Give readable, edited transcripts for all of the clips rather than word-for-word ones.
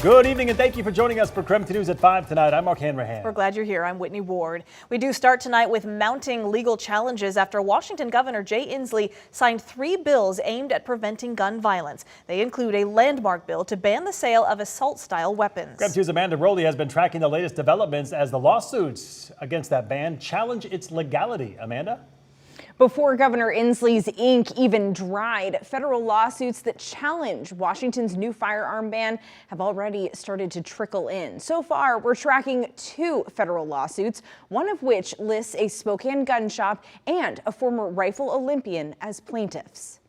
Good evening and thank you for joining us for KREM News at 5 tonight. I'm Mark Hanrahan. We're glad you're here. I'm Whitney Ward. We do start tonight with mounting legal challenges after Washington Governor Jay Inslee signed 3 bills aimed at preventing gun violence. They include a landmark bill to ban the sale of assault-style weapons. KREM 2's Amanda Rowley has been tracking the latest developments as the lawsuits against that ban challenge its legality. Amanda? Before Governor Inslee's ink even dried, federal lawsuits that challenge Washington's new firearm ban have already started to trickle in. So far, we're tracking 2 federal lawsuits, one of which lists a Spokane gun shop and a former rifle Olympian as plaintiffs.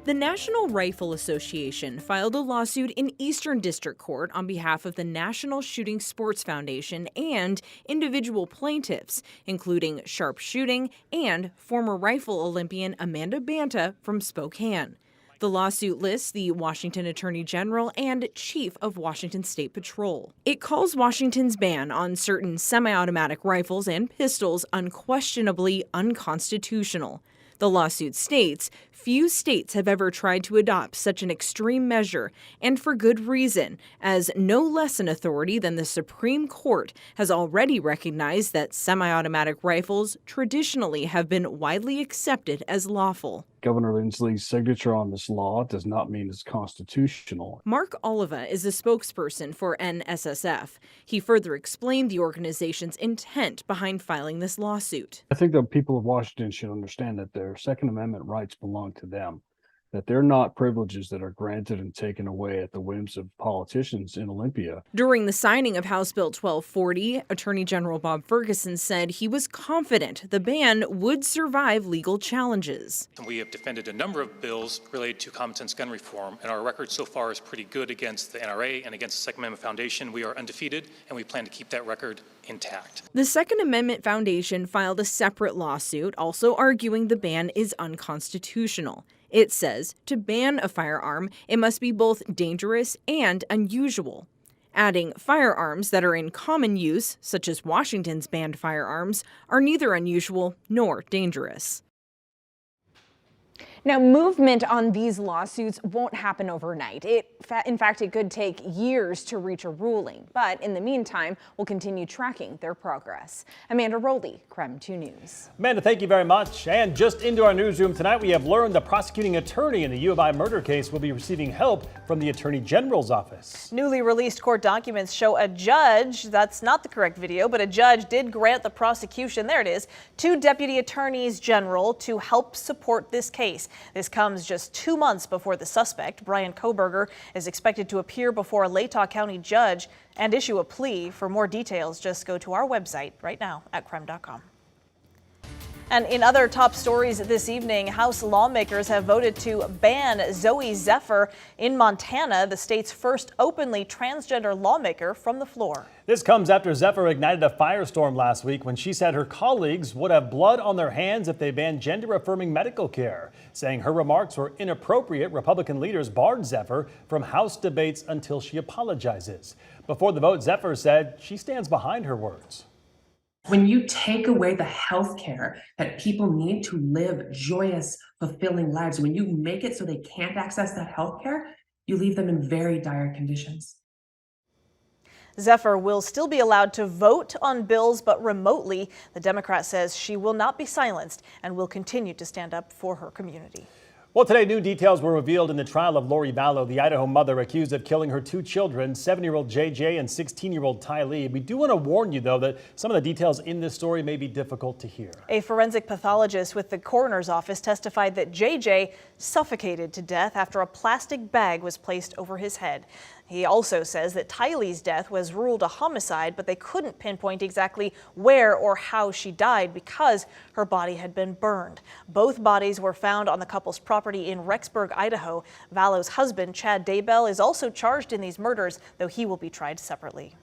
The National Rifle Association filed a lawsuit in Eastern District Court on behalf of the National Shooting Sports Foundation and individual plaintiffs, including sharpshooting and former rifle Olympian Amanda Banta from Spokane. The lawsuit lists the Washington Attorney General and Chief of Washington State Patrol. It calls Washington's ban on certain semi-automatic rifles and pistols unquestionably unconstitutional. The lawsuit states few states have ever tried to adopt such an extreme measure, and for good reason, as no less an authority than the Supreme Court has already recognized that semi-automatic rifles traditionally have been widely accepted as lawful. Governor Inslee's signature on this law does not mean it's constitutional. Mark Oliva is the spokesperson for NSSF. He further explained the organization's intent behind filing this lawsuit. I think the people of Washington should understand that their Second Amendment rights belong to them, that they're not privileges that are granted and taken away at the whims of politicians in Olympia. During the signing of House Bill 1240, Attorney General Bob Ferguson said he was confident the ban would survive legal challenges. We have defended a number of bills related to common sense gun reform, and our record so far is pretty good against the NRA and against the Second Amendment Foundation. We are undefeated, and we plan to keep that record intact. The Second Amendment Foundation filed a separate lawsuit, also arguing the ban is unconstitutional. It says to ban a firearm, it must be both dangerous and unusual. Adding firearms that are in common use, such as Washington's banned firearms, are neither unusual nor dangerous. Now, movement on these lawsuits won't happen overnight. In fact, it could take years to reach a ruling. But in the meantime, we'll continue tracking their progress. Amanda Rowley, KREM 2 News. Amanda, thank you very much. And just into our newsroom tonight, we have learned the prosecuting attorney in the U of I murder case will be receiving help from the Attorney General's office. Newly released court documents show a judge, that's not the correct video, but a judge did grant the prosecution, there it is, 2 deputy attorneys general to help support this case. This comes just 2 months before the suspect, Brian Koberger, is expected to appear before a Latah County judge and issue a plea. For more details, just go to our website right now at KREM.com. And in other top stories this evening, House lawmakers have voted to ban Zoe Zephyr in Montana, the state's first openly transgender lawmaker, from the floor. This comes after Zephyr ignited a firestorm last week when she said her colleagues would have blood on their hands if they banned gender-affirming medical care. Saying her remarks were inappropriate, Republican leaders barred Zephyr from House debates until she apologizes. Before the vote, Zephyr said she stands behind her words. When you take away the health care that people need to live joyous, fulfilling lives, when you make it so they can't access that health care, you leave them in very dire conditions. Zephyr will still be allowed to vote on bills, but remotely. The Democrat says she will not be silenced and will continue to stand up for her community. Well, today, new details were revealed in the trial of Lori Vallow, the Idaho mother accused of killing her 2 children, 7-year-old JJ and 16-year-old Tylee. We do want to warn you, though, that some of the details in this story may be difficult to hear. A forensic pathologist with the coroner's office testified that JJ suffocated to death after a plastic bag was placed over his head. He also says that Tylee's death was ruled a homicide, but they couldn't pinpoint exactly where or how she died because her body had been burned. Both bodies were found on the couple's property in Rexburg, Idaho. Vallow's husband, Chad Daybell, is also charged in these murders, though he will be tried separately.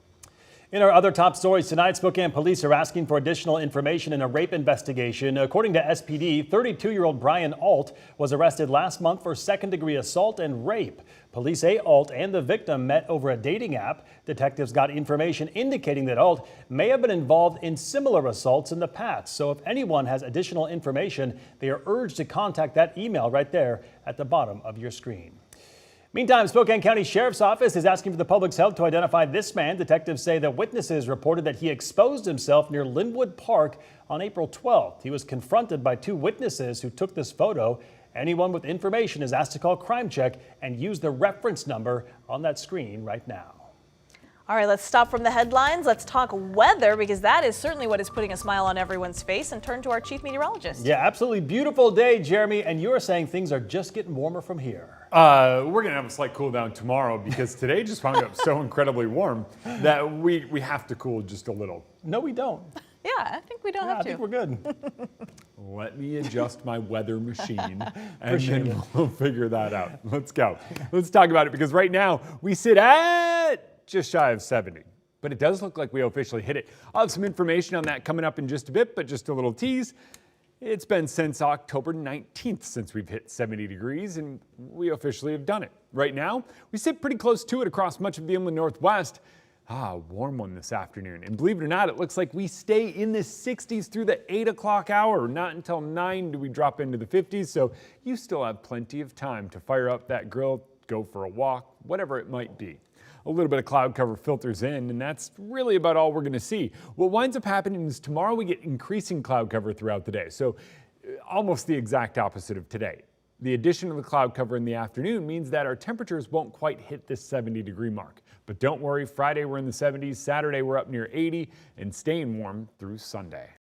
In our other top stories tonight, Spokane police are asking for additional information in a rape investigation. According to SPD, 32-year-old Brian Alt was arrested last month for second-degree assault and rape. Police say Alt and the victim met over a dating app. Detectives got information indicating that Alt may have been involved in similar assaults in the past. So if anyone has additional information, they are urged to contact that email right there at the bottom of your screen. Meantime, Spokane County Sheriff's Office is asking for the public's help to identify this man. Detectives say that witnesses reported that he exposed himself near Linwood Park on April 12th. He was confronted by 2 witnesses who took this photo. Anyone with information is asked to call Crime Check and use the reference number on that screen right now. All right, let's stop from the headlines. Let's talk weather, because that is certainly what is putting a smile on everyone's face, and turn to our chief meteorologist. Yeah, absolutely beautiful day, Jeremy. And you are saying things are just getting warmer from here. We're going to have a slight cool down tomorrow because today just wound up so incredibly warm that we have to cool just a little. No, we don't. Yeah, I think we don't have I to. think we're good. Let me adjust my weather machine and then we'll figure that out. Let's go. Let's talk about it because right now we sit at just shy of 70. But it does look like we officially hit it. I'll have some information on that coming up in just a bit, but just a little tease. It's been since October 19th since we've hit 70 degrees, and we officially have done it. Right now, we sit pretty close to it across much of the inland Northwest. Warm one this afternoon. And believe it or not, it looks like we stay in the 60s through the 8 o'clock hour. Not until 9 do we drop into the 50s, so you still have plenty of time to fire up that grill, go for a walk, whatever it might be. A little bit of cloud cover filters in, and that's really about all we're going to see. What winds up happening is tomorrow we get increasing cloud cover throughout the day, so almost the exact opposite of today. The addition of the cloud cover in the afternoon means that our temperatures won't quite hit this 70-degree mark. But don't worry, Friday we're in the 70s, Saturday we're up near 80, and staying warm through Sunday.